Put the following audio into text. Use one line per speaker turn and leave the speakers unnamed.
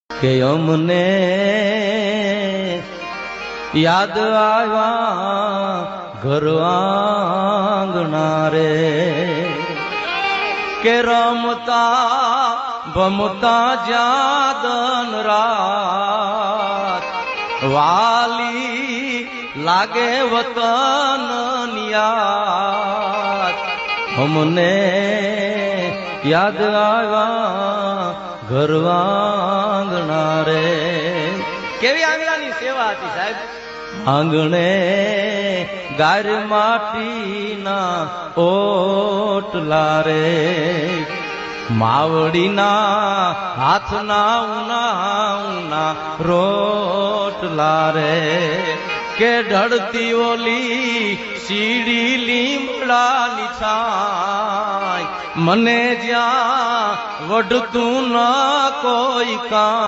કે અમને યાદ આવ્યા ઘર આંગણા રે, કે રમતા ભમતા જ્યાં રાત વાલી લાગે વતન યાદ. અમને યાદ આવ્યા ઘર આંગણા રે. કેવી આંગણાની સેવા હતી સાહેબ. આંગણે ગાર માટીના ઓટલા રે, માવડીના હાથના ઉના ઉના રોટલા રે, કે ઢળતી ઓલી સીડી લીમડાની છાય મને જ્યાં વઢતું ન કોઈ કામ.